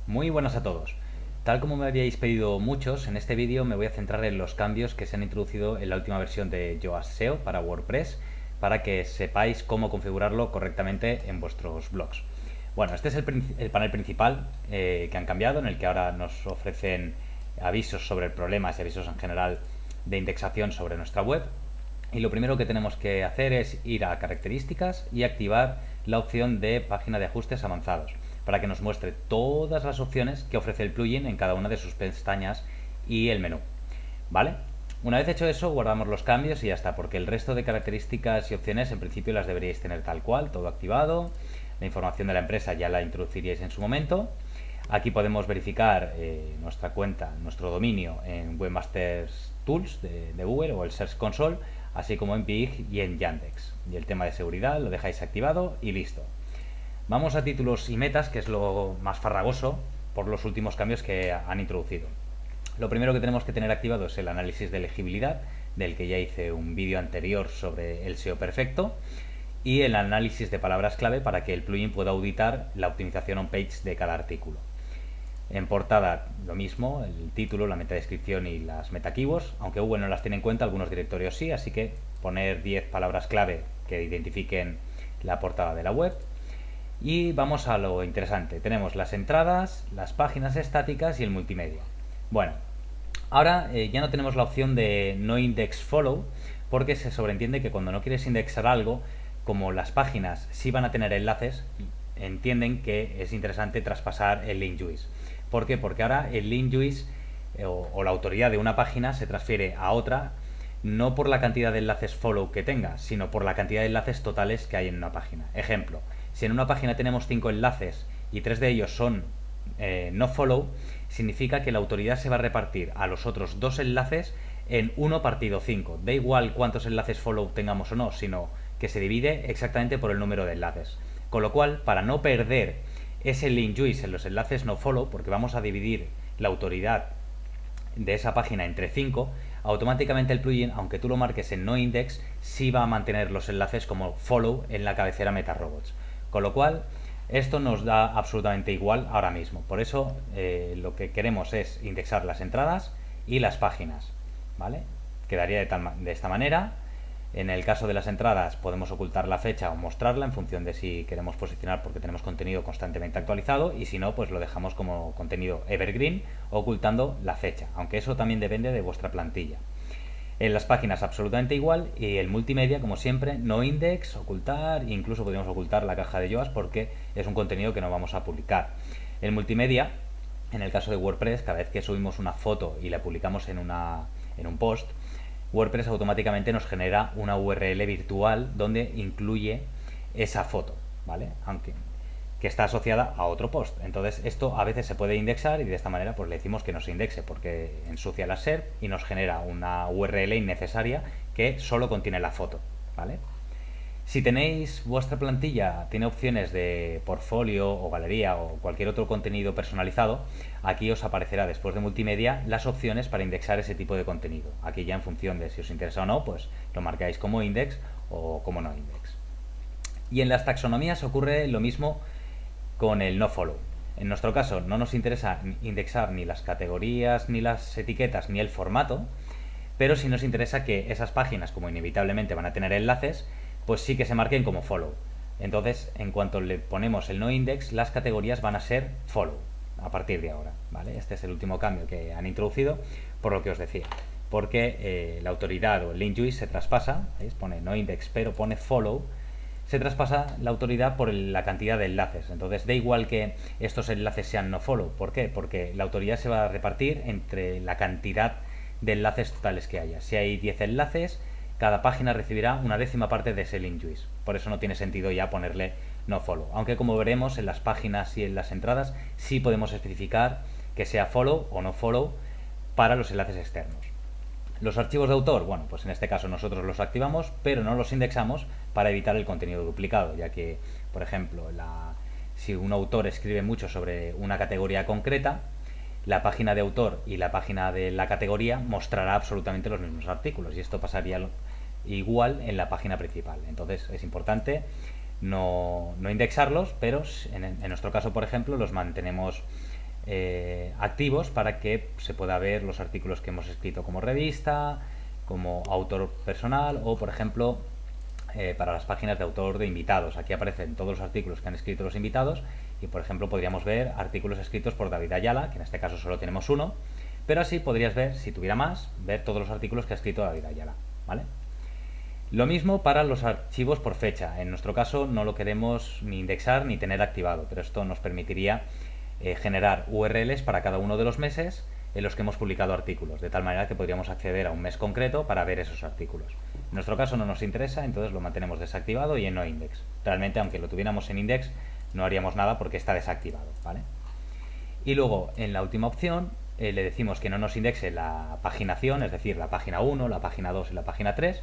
Muy buenas a todos. Tal como me habíais pedido muchos, en este vídeo me voy a centrar en los cambios que se han introducido en la última versión de Yoast SEO para WordPress para que sepáis cómo configurarlo correctamente en vuestros blogs. Bueno, este es el panel principal que han cambiado, en el que ahora nos ofrecen avisos sobre problemas y avisos en general de indexación sobre nuestra web. Y lo primero que tenemos que hacer es ir a características y activar la opción de página de ajustes avanzados para que nos muestre todas las opciones que ofrece el plugin en cada una de sus pestañas y el menú. ¿Vale? Una vez hecho eso, guardamos los cambios y ya está, porque el resto de características y opciones en principio las deberíais tener tal cual, todo activado. La información de la empresa ya la introduciríais en su momento. Aquí podemos verificar nuestra cuenta, nuestro dominio en Webmasters Tools de Google o el Search Console, así como en Bing y en Yandex. Y el tema de seguridad lo dejáis activado y listo. Vamos a títulos y metas, que es lo más farragoso por los últimos cambios que han introducido. Lo primero que tenemos que tener activado es el análisis de elegibilidad, del que ya hice un vídeo anterior sobre el SEO perfecto, y el análisis de palabras clave para que el plugin pueda auditar la optimización on-page de cada artículo. En portada lo mismo, el título, la metadescripción y las meta-keywords, aunque Google no las tiene en cuenta, algunos directorios sí, así que poner 10 palabras clave que identifiquen la portada de la web. Y vamos a lo interesante, tenemos las entradas, las páginas estáticas y el multimedia. Bueno, ahora ya no tenemos la opción de no index follow, porque se sobreentiende que cuando no quieres indexar algo, como las páginas sí van a tener enlaces, entienden que es interesante traspasar el link juice. ¿Por qué? Porque ahora el link juice o la autoridad de una página se transfiere a otra no por la cantidad de enlaces follow que tenga, sino por la cantidad de enlaces totales que hay en una página. Ejemplo, si en una página tenemos 5 enlaces y 3 de ellos son no follow, significa que la autoridad se va a repartir a los otros 2 enlaces en 1 partido 5. Da igual cuántos enlaces follow tengamos o no, sino que se divide exactamente por el número de enlaces. Con lo cual, para no perder ese link juice en los enlaces no follow, porque vamos a dividir la autoridad de esa página entre 5, automáticamente el plugin, aunque tú lo marques en no index, sí va a mantener los enlaces como follow en la cabecera MetaRobots. Con lo cual, esto nos da absolutamente igual ahora mismo. Por eso lo que queremos es indexar las entradas y las páginas. ¿Vale? Quedaría de esta manera. En el caso de las entradas podemos ocultar la fecha o mostrarla en función de si queremos posicionar porque tenemos contenido constantemente actualizado, y si no, pues lo dejamos como contenido evergreen ocultando la fecha, aunque eso también depende de vuestra plantilla. En las páginas absolutamente igual, y el multimedia, como siempre, no index, ocultar, incluso podemos ocultar la caja de Yoast porque es un contenido que no vamos a publicar. El multimedia, en el caso de WordPress, cada vez que subimos una foto y la publicamos en un post, WordPress automáticamente nos genera una URL virtual donde incluye esa foto, ¿vale? Aunque que está asociada a otro post. Entonces esto a veces se puede indexar y de esta manera pues le decimos que no se indexe porque ensucia la SERP y nos genera una URL innecesaria que solo contiene la foto, ¿vale? Si tenéis vuestra plantilla, tiene opciones de portfolio o galería o cualquier otro contenido personalizado, aquí os aparecerá después de multimedia las opciones para indexar ese tipo de contenido. Aquí ya en función de si os interesa o no, pues lo marcáis como index o como no index. Y en las taxonomías ocurre lo mismo con el no follow. En nuestro caso no nos interesa indexar ni las categorías, ni las etiquetas, ni el formato, pero sí nos interesa que esas páginas, como inevitablemente van a tener enlaces, pues sí que se marquen como follow. Entonces, en cuanto le ponemos el no index, las categorías van a ser follow a partir de ahora, ¿vale? Este es el último cambio que han introducido, por lo que os decía, porque la autoridad o el link juice se traspasa, ¿veis? Pone no index pero pone follow, se traspasa la autoridad por la cantidad de enlaces. Entonces da igual que estos enlaces sean no follow. ¿Por qué? Porque la autoridad se va a repartir entre la cantidad de enlaces totales que haya. Si hay 10 enlaces, cada página recibirá una décima parte de ese link juice. Por eso no tiene sentido ya ponerle no follow. Aunque como veremos en las páginas y en las entradas sí podemos especificar que sea follow o no follow para los enlaces externos. Los archivos de autor, bueno, pues en este caso nosotros los activamos, pero no los indexamos para evitar el contenido duplicado, ya que, por ejemplo, si un autor escribe mucho sobre una categoría concreta, la página de autor y la página de la categoría mostrará absolutamente los mismos artículos, y esto pasaría igual en la página principal. Entonces es importante no indexarlos, pero en nuestro caso, por ejemplo, los mantenemos activos para que se pueda ver los artículos que hemos escrito como revista, como autor personal o, por ejemplo, para las páginas de autor de invitados. Aquí aparecen todos los artículos que han escrito los invitados y, por ejemplo, podríamos ver artículos escritos por David Ayala, que en este caso solo tenemos uno, pero así podrías ver, si tuviera más, ver todos los artículos que ha escrito David Ayala, ¿vale? Lo mismo para los archivos por fecha. En nuestro caso no lo queremos ni indexar ni tener activado, pero esto nos permitiría generar URLs para cada uno de los meses en los que hemos publicado artículos, de tal manera que podríamos acceder a un mes concreto para ver esos artículos. En nuestro caso no nos interesa, entonces lo mantenemos desactivado y en no index. Realmente, aunque lo tuviéramos en index, no haríamos nada porque está desactivado, ¿vale? Y luego, en la última opción, le decimos que no nos indexe la paginación, es decir, la página 1, la página 2 y la página 3,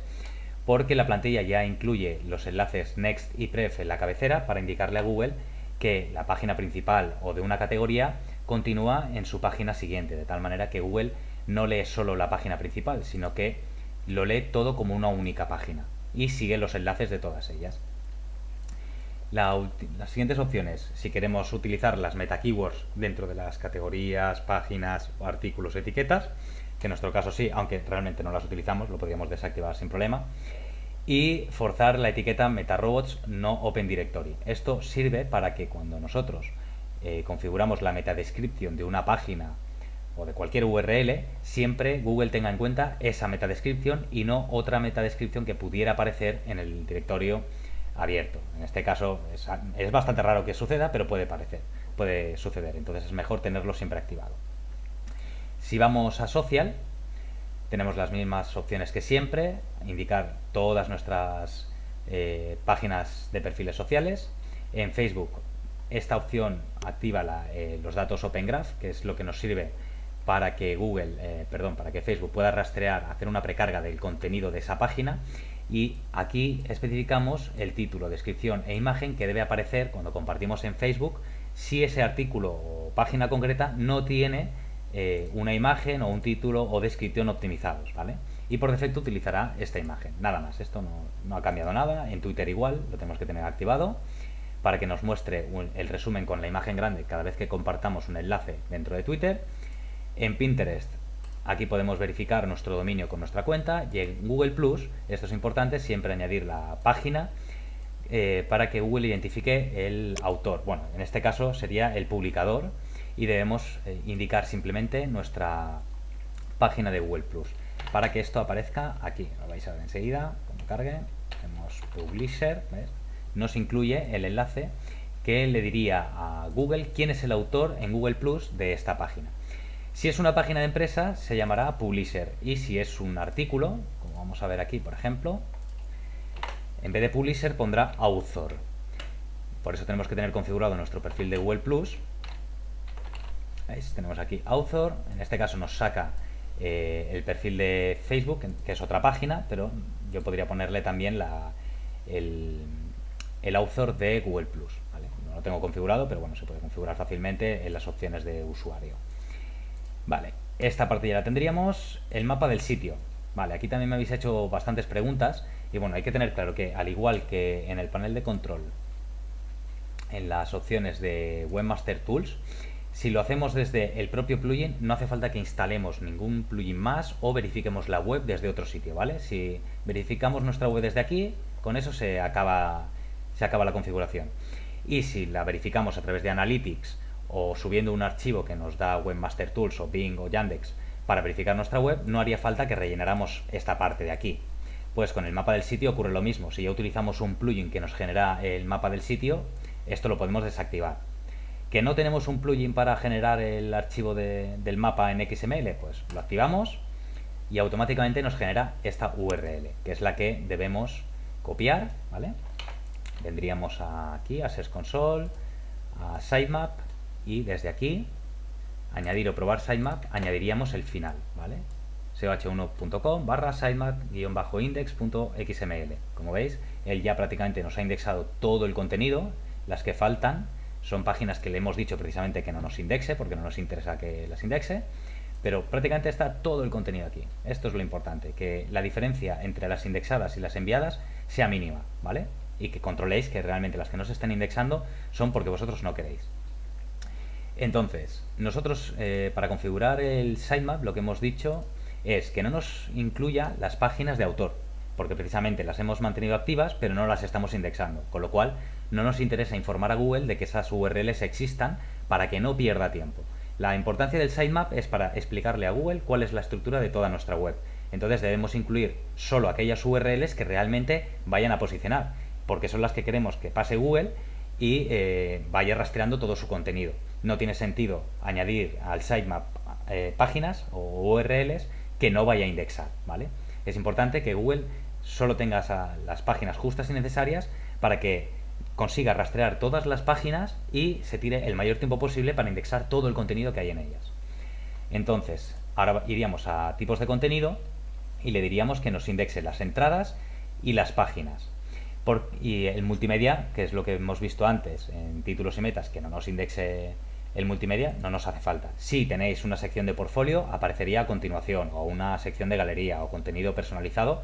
porque la plantilla ya incluye los enlaces next y pref en la cabecera para indicarle a Google que la página principal o de una categoría continúa en su página siguiente, de tal manera que Google no lee solo la página principal, sino que lo lee todo como una única página y sigue los enlaces de todas ellas. Las siguientes opciones, si queremos utilizar las meta keywords dentro de las categorías, páginas, artículos, etiquetas, que en nuestro caso sí, aunque realmente no las utilizamos, lo podríamos desactivar sin problema. Y forzar la etiqueta MetaRobots no Open Directory. Esto sirve para que cuando nosotros configuramos la metadescripción de una página o de cualquier URL, siempre Google tenga en cuenta esa metadescripción y no otra metadescripción que pudiera aparecer en el directorio abierto. En este caso es bastante raro que suceda, pero puede suceder. Entonces es mejor tenerlo siempre activado. Si vamos a Social, tenemos las mismas opciones que siempre, indicar todas nuestras páginas de perfiles sociales. En Facebook, esta opción activa los datos Open Graph, que es lo que nos sirve para que para que Facebook pueda rastrear, hacer una precarga del contenido de esa página. Y aquí especificamos el título, descripción e imagen que debe aparecer cuando compartimos en Facebook si ese artículo o página concreta no tiene una imagen o un título o descripción optimizados, ¿vale? Y por defecto utilizará esta imagen, nada más. Esto no ha cambiado nada. En Twitter igual, lo tenemos que tener activado para que nos muestre el resumen con la imagen grande cada vez que compartamos un enlace dentro de Twitter. En Pinterest, aquí podemos verificar nuestro dominio con nuestra cuenta. Y en Google Plus, esto es importante, siempre añadir la página para que Google identifique el autor. Bueno, en este caso sería el publicador y debemos indicar simplemente nuestra página de Google Plus para que esto aparezca aquí. Lo vais a ver enseguida cuando cargue. Hacemos Publisher, ¿ves? Nos incluye el enlace que le diría a Google quién es el autor en Google Plus de esta página. Si es una página de empresa, se llamará Publisher, y si es un artículo, como vamos a ver aquí, por ejemplo, en vez de Publisher pondrá Author. Por eso tenemos que tener configurado nuestro perfil de Google Plus. ¿Veis? Tenemos aquí Author, en este caso nos saca el perfil de Facebook, que es otra página, pero yo podría ponerle también el Author de Google Plus, ¿vale? No lo tengo configurado, pero bueno, se puede configurar fácilmente en las opciones de usuario. Vale, esta parte ya la tendríamos. El mapa del sitio. Vale, aquí también me habéis hecho bastantes preguntas y bueno, hay que tener claro que al igual que en el panel de control, en las opciones de Webmaster Tools, si lo hacemos desde el propio plugin, no hace falta que instalemos ningún plugin más o verifiquemos la web desde otro sitio, ¿vale? Si verificamos nuestra web desde aquí, con eso se acaba la configuración. Y si la verificamos a través de Analytics o subiendo un archivo que nos da Webmaster Tools o Bing o Yandex para verificar nuestra web, no haría falta que rellenáramos esta parte de aquí. Pues con el mapa del sitio ocurre lo mismo. Si ya utilizamos un plugin que nos genera el mapa del sitio, esto lo podemos desactivar. ¿Que no tenemos un plugin para generar el archivo del mapa en XML? Pues lo activamos y automáticamente nos genera esta URL, que es la que debemos copiar, ¿vale? Vendríamos aquí a Search Console, a Sitemap, y desde aquí, añadir o probar sitemap, añadiríamos el final, ¿vale? ch1.com/sitemap-index.xml. Como veis, él ya prácticamente nos ha indexado todo el contenido. Las que faltan son páginas que le hemos dicho precisamente que no nos indexe, porque no nos interesa que las indexe, pero prácticamente está todo el contenido aquí. Esto es lo importante, que la diferencia entre las indexadas y las enviadas sea mínima, ¿vale? Y que controléis que realmente las que no se estén indexando son porque vosotros no queréis. Entonces, nosotros para configurar el sitemap lo que hemos dicho es que no nos incluya las páginas de autor, porque precisamente las hemos mantenido activas pero no las estamos indexando, con lo cual no nos interesa informar a Google de que esas URLs existan para que no pierda tiempo. La importancia del sitemap es para explicarle a Google cuál es la estructura de toda nuestra web. Entonces debemos incluir solo aquellas URLs que realmente vayan a posicionar, porque son las que queremos que pase Google y vaya rastreando todo su contenido. No tiene sentido añadir al sitemap páginas o URLs que no vaya a indexar, ¿vale? Es importante que Google solo tenga las páginas justas y necesarias para que consiga rastrear todas las páginas y se tire el mayor tiempo posible para indexar todo el contenido que hay en ellas. Entonces, ahora iríamos a tipos de contenido y le diríamos que nos indexe las entradas y las páginas. Y el multimedia, que es lo que hemos visto antes en títulos y metas, que no nos indexe el multimedia, no nos hace falta. Si tenéis una sección de portfolio, aparecería a continuación, o una sección de galería o contenido personalizado.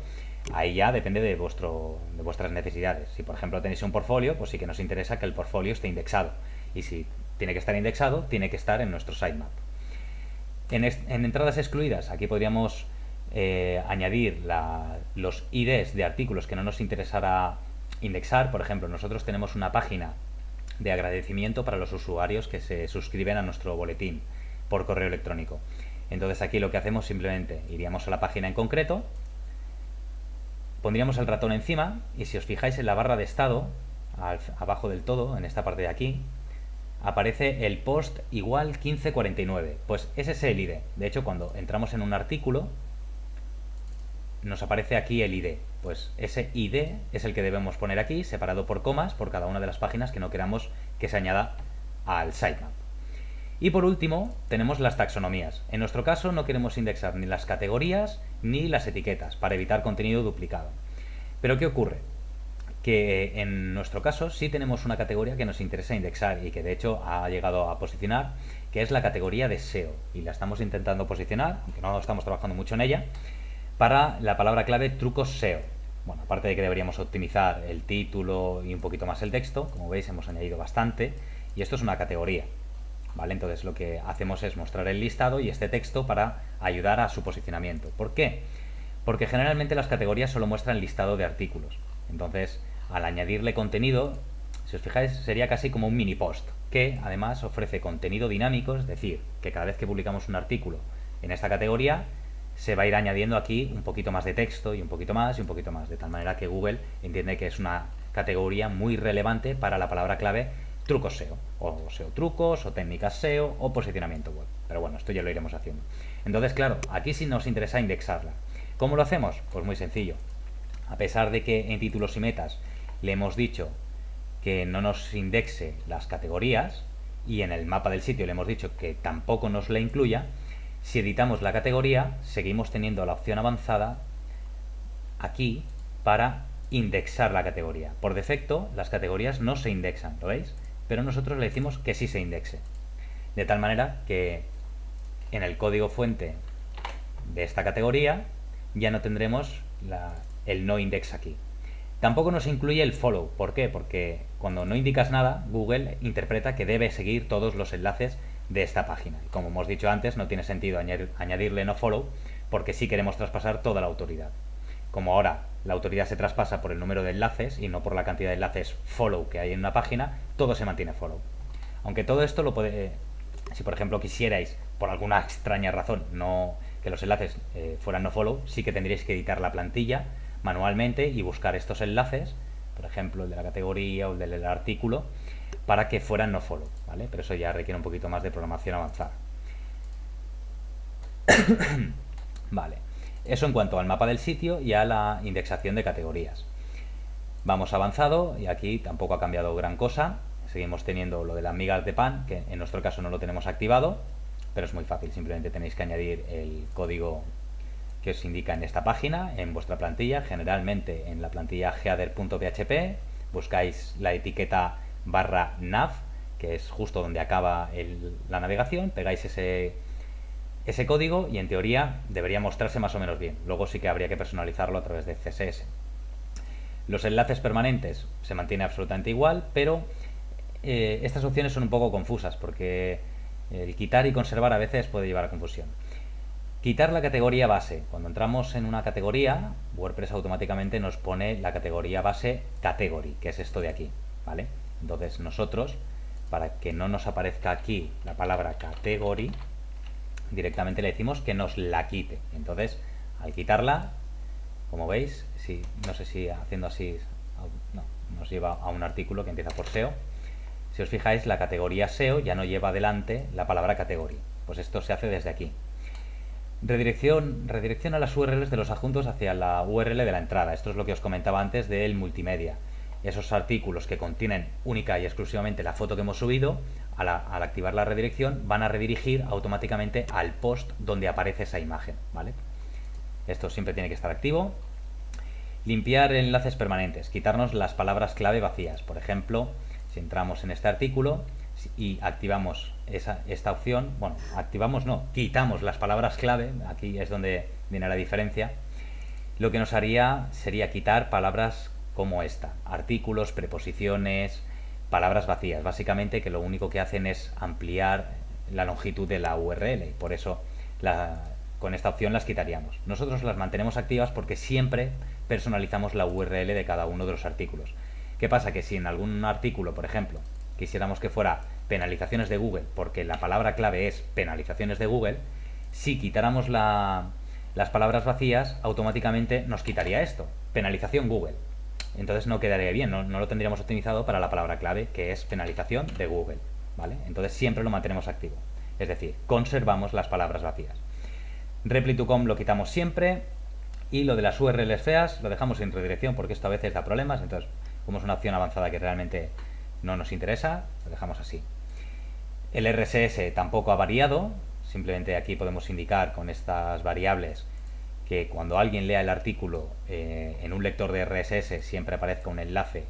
Ahí ya depende de vuestras necesidades. Si por ejemplo tenéis un portfolio, pues sí que nos interesa que el portfolio esté indexado. Y si tiene que estar indexado, tiene que estar en nuestro sitemap. En entradas excluidas, aquí podríamos añadir los IDs de artículos que no nos interesara indexar. Por ejemplo, nosotros tenemos una página de agradecimiento para los usuarios que se suscriben a nuestro boletín por correo electrónico. Entonces aquí lo que hacemos simplemente iríamos a la página en concreto, pondríamos el ratón encima y si os fijáis en la barra de estado, abajo del todo, en esta parte de aquí, aparece el post igual 1549. Pues ese es el ID. De hecho, cuando entramos en un artículo, nos aparece aquí el ID. Pues ese ID es el que debemos poner aquí, separado por comas, por cada una de las páginas que no queramos que se añada al sitemap. Y por último, tenemos las taxonomías. En nuestro caso no queremos indexar ni las categorías ni las etiquetas, para evitar contenido duplicado. Pero ¿qué ocurre? Que en nuestro caso sí tenemos una categoría que nos interesa indexar y que de hecho ha llegado a posicionar, que es la categoría de SEO. Y la estamos intentando posicionar, aunque no estamos trabajando mucho en ella, para la palabra clave trucos SEO. Bueno, aparte de que deberíamos optimizar el título y un poquito más el texto, como veis hemos añadido bastante, y esto es una categoría, ¿vale? Entonces lo que hacemos es mostrar el listado y este texto para ayudar a su posicionamiento. ¿Por qué? Porque generalmente las categorías solo muestran listado de artículos. Entonces, al añadirle contenido, si os fijáis, sería casi como un mini post, que además ofrece contenido dinámico, es decir, que cada vez que publicamos un artículo en esta categoría, se va a ir añadiendo aquí un poquito más de texto y un poquito más y un poquito más, de tal manera que Google entiende que es una categoría muy relevante para la palabra clave trucos SEO, o SEO trucos, o técnicas SEO, o posicionamiento web. Pero bueno, esto ya lo iremos haciendo. Entonces, claro, aquí sí nos interesa indexarla. ¿Cómo lo hacemos? Pues muy sencillo. A pesar de que en títulos y metas le hemos dicho que no nos indexe las categorías y en el mapa del sitio le hemos dicho que tampoco nos la incluya, si editamos la categoría seguimos teniendo la opción avanzada aquí para indexar la categoría. Por defecto las categorías no se indexan, ¿lo veis? Pero nosotros le decimos que sí se indexe. De tal manera que en el código fuente de esta categoría ya no tendremos el no index aquí. Tampoco nos incluye el follow. ¿Por qué? Porque cuando no indicas nada, Google interpreta que debe seguir todos los enlaces de esta página. Y como hemos dicho antes, no tiene sentido añadirle no follow porque sí queremos traspasar toda la autoridad. Como ahora la autoridad se traspasa por el número de enlaces y no por la cantidad de enlaces follow que hay en una página, todo se mantiene follow. Aunque todo esto lo puede... Si por ejemplo quisierais, por alguna extraña razón, que los enlaces fueran no follow, sí que tendríais que editar la plantilla manualmente y buscar estos enlaces, por ejemplo el de la categoría o el del artículo, para que fueran no follow, ¿vale? Pero eso ya requiere un poquito más de programación avanzada. Vale, eso en cuanto al mapa del sitio y a la indexación de categorías. Vamos avanzado y aquí tampoco ha cambiado gran cosa. Seguimos teniendo lo de las migas de pan, que en nuestro caso no lo tenemos activado, pero es muy fácil, simplemente tenéis que añadir el código que os indica en esta página, en vuestra plantilla, generalmente en la plantilla header.php, buscáis la etiqueta /nav, que es justo donde acaba la navegación, pegáis ese código y en teoría debería mostrarse más o menos bien. Luego sí que habría que personalizarlo a través de CSS. Los enlaces permanentes se mantiene absolutamente igual, pero estas opciones son un poco confusas porque El quitar y conservar a veces puede llevar a confusión. Quitar la categoría base. Cuando entramos en una categoría, WordPress automáticamente nos pone la categoría base category, que es esto de aquí, ¿vale? Entonces nosotros, para que no nos aparezca aquí la palabra category, directamente le decimos que nos la quite. Entonces, al quitarla, como veis, no sé si haciendo así, no, nos lleva a un artículo que empieza por SEO. Si os fijáis, la categoría SEO ya no lleva adelante la palabra category. Pues esto se hace desde aquí. Redirecciona las URLs de los adjuntos hacia la URL de la entrada. Esto es lo que os comentaba antes del multimedia. Esos artículos que contienen única y exclusivamente la foto que hemos subido, al activar la redirección, van a redirigir automáticamente al post donde aparece esa imagen, ¿vale? Esto siempre tiene que estar activo. Limpiar enlaces permanentes, quitarnos las palabras clave vacías. Por ejemplo, si entramos en este artículo y activamos esta opción, bueno, quitamos las palabras clave, aquí es donde viene la diferencia, lo que nos haría sería quitar palabras como esta, artículos, preposiciones, palabras vacías, básicamente, que lo único que hacen es ampliar la longitud de la URL, y por eso con esta opción las quitaríamos. Nosotros las mantenemos activas porque siempre personalizamos la URL de cada uno de los artículos. ¿Qué pasa? Que si en algún artículo, por ejemplo, quisiéramos que fuera penalizaciones de Google, porque la palabra clave es penalizaciones de Google, si quitáramos las palabras vacías, automáticamente nos quitaría esto, penalización Google. Entonces no quedaría bien, no lo tendríamos optimizado para la palabra clave, que es penalización de Google, ¿vale? Entonces siempre lo mantenemos activo, es decir, conservamos las palabras vacías. Reply2Com lo quitamos siempre, y lo de las URLs feas lo dejamos sin redirección porque esto a veces da problemas. Entonces, como es una opción avanzada que realmente no nos interesa, lo dejamos así. El RSS tampoco ha variado, simplemente aquí podemos indicar con estas variables que cuando alguien lea el artículo en un lector de RSS siempre aparezca un enlace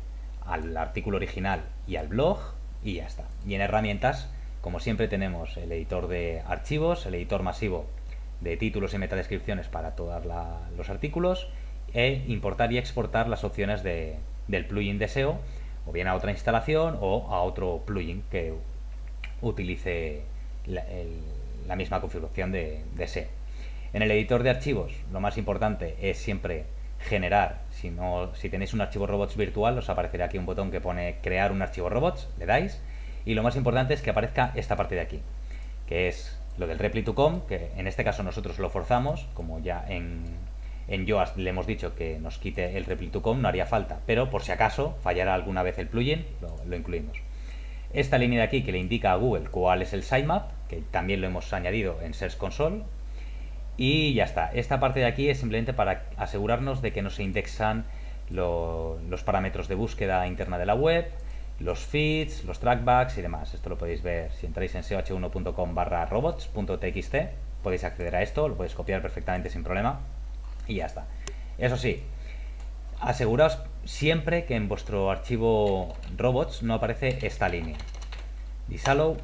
al artículo original y al blog, y ya está. Y en herramientas, como siempre, tenemos el editor de archivos, el editor masivo de títulos y metadescripciones para todos los artículos, e importar y exportar las opciones del plugin de SEO, o bien a otra instalación o a otro plugin que utilice la misma configuración de SEO. En el editor de archivos, lo más importante es siempre generar. Si tenéis un archivo robots virtual, os aparecerá aquí un botón que pone crear un archivo robots, le dais, y lo más importante es que aparezca esta parte de aquí, que es lo del Reply2Com, que en este caso nosotros lo forzamos, como ya en Yoast le hemos dicho que nos quite el Reply2Com, no haría falta, pero por si acaso fallara alguna vez el plugin, lo incluimos. Esta línea de aquí que le indica a Google cuál es el sitemap, que también lo hemos añadido en Search Console, y ya está. Esta parte de aquí es simplemente para asegurarnos de que no se indexan los parámetros de búsqueda interna de la web, los feeds, los trackbacks y demás. Esto lo podéis ver si entráis en seoh1.com/robots.txt, podéis acceder a esto, lo podéis copiar perfectamente sin problema y ya está. Eso sí, aseguraos siempre que en vuestro archivo robots no aparece esta línea, disallow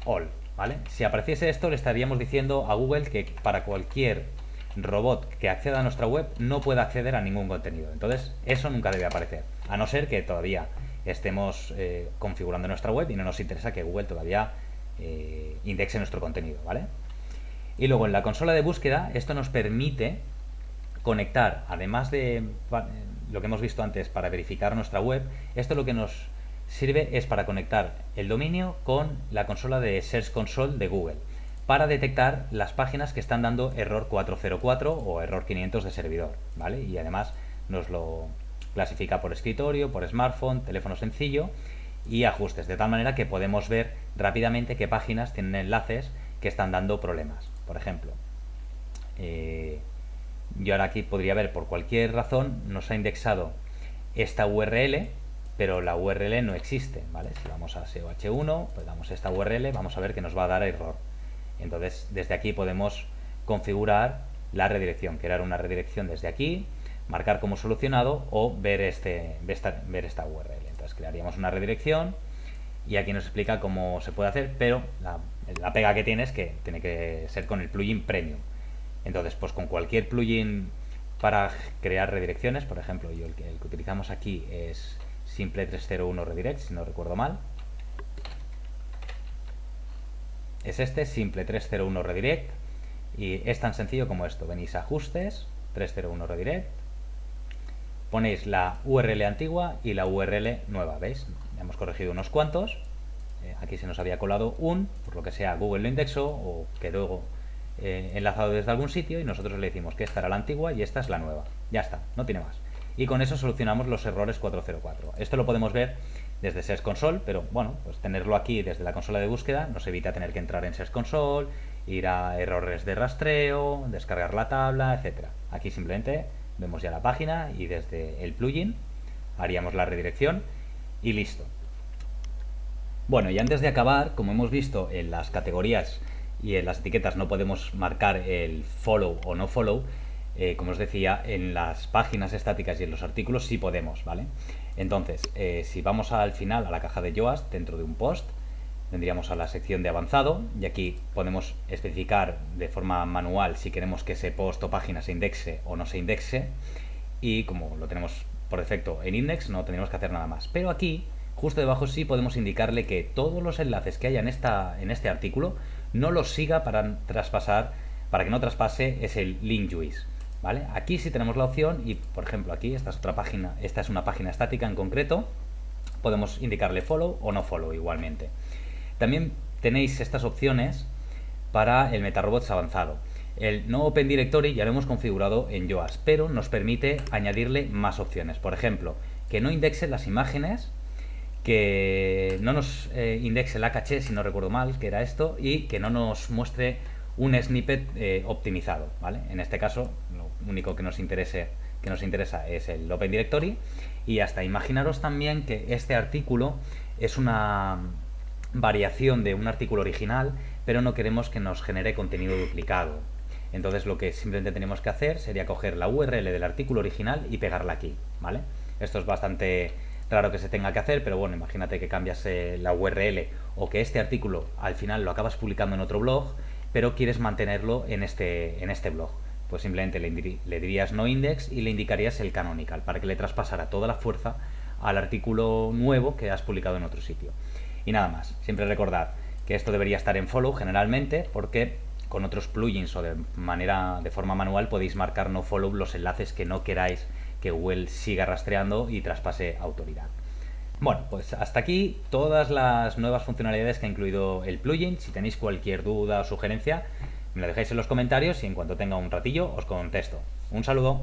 all, ¿vale? Si apareciese esto, le estaríamos diciendo a Google que para cualquier robot que acceda a nuestra web no puede acceder a ningún contenido. Entonces eso nunca debe aparecer, a no ser que todavía estemos configurando nuestra web y no nos interesa que Google todavía indexe nuestro contenido, ¿vale? Y luego en la consola de búsqueda esto nos permite conectar, además de lo que hemos visto antes para verificar nuestra web, esto lo que nos sirve es para conectar el dominio con la consola de Search Console de Google, para detectar las páginas que están dando error 404 o error 500 de servidor, ¿vale? Y además nos lo clasifica por escritorio, por smartphone, teléfono sencillo y ajustes, de tal manera que podemos ver rápidamente qué páginas tienen enlaces que están dando problemas. Por ejemplo, yo ahora aquí podría ver por cualquier razón nos ha indexado esta URL, pero la URL no existe, ¿vale? Si vamos a SEOH1, pues damos esta URL, vamos a ver que nos va a dar error. Entonces, desde aquí podemos configurar la redirección, crear una redirección desde aquí, marcar como solucionado o ver esta URL. Entonces, crearíamos una redirección y aquí nos explica cómo se puede hacer, pero la pega que tiene es que tiene que ser con el plugin Premium. Entonces, pues con cualquier plugin para crear redirecciones, por ejemplo, el que utilizamos aquí es Simple 301 Redirect, si no recuerdo mal. es este, simple 301 redirect, y es tan sencillo como esto. Venís a ajustes, 301 redirect, ponéis la URL antigua y la URL nueva, ¿veis? Hemos corregido unos cuantos. Aquí se nos había colado por lo que sea Google lo indexó o quedó enlazado desde algún sitio, y nosotros le decimos que esta era la antigua y esta es la nueva. Ya está, no tiene más. Y con eso solucionamos los errores 404. Esto lo podemos ver desde Search Console, pero bueno, pues tenerlo aquí desde la consola de búsqueda nos evita tener que entrar en Search Console, ir a errores de rastreo, descargar la tabla, etcétera. Aquí simplemente vemos ya la página y desde el plugin haríamos la redirección y listo. Bueno, y antes de acabar, como hemos visto en las categorías y en las etiquetas no podemos marcar el follow o no follow, como os decía, en las páginas estáticas y en los artículos sí podemos, ¿vale? Entonces, si vamos al final, a la caja de Yoast, dentro de un post, vendríamos a la sección de avanzado, y aquí podemos especificar de forma manual si queremos que ese post o página se indexe o no se indexe, y como lo tenemos por defecto en index, no tendremos que hacer nada más. Pero aquí, justo debajo, sí podemos indicarle que todos los enlaces que haya en este artículo no los siga para que no traspase ese link juice, ¿vale? Aquí sí tenemos la opción, y por ejemplo aquí, esta es otra página, esta es una página estática en concreto, podemos indicarle follow o no follow igualmente. También tenéis estas opciones para el MetaRobots avanzado. El no Open Directory ya lo hemos configurado en Yoast, pero nos permite añadirle más opciones. Por ejemplo, que no indexe las imágenes, que no nos indexe la caché, si no recuerdo mal, que era esto, y que no nos muestre un snippet optimizado, ¿vale? En este caso, lo único que nos interesa es el Open Directory, y hasta imaginaros también que este artículo es una variación de un artículo original, pero no queremos que nos genere contenido duplicado. Entonces lo que simplemente tenemos que hacer sería coger la URL del artículo original y pegarla aquí, ¿vale? Esto es bastante raro que se tenga que hacer, pero bueno, imagínate que cambias la URL o que este artículo al final lo acabas publicando en otro blog, pero quieres mantenerlo en este blog. Pues simplemente le dirías no index y le indicarías el canonical para que le traspasara toda la fuerza al artículo nuevo que has publicado en otro sitio. Y nada más, siempre recordad que esto debería estar en follow generalmente, porque con otros plugins o de forma manual podéis marcar no follow los enlaces que no queráis que Google siga rastreando y traspase autoridad. Bueno, pues hasta aquí todas las nuevas funcionalidades que ha incluido el plugin. Si tenéis cualquier duda o sugerencia, me lo dejáis en los comentarios y en cuanto tenga un ratillo os contesto. Un saludo.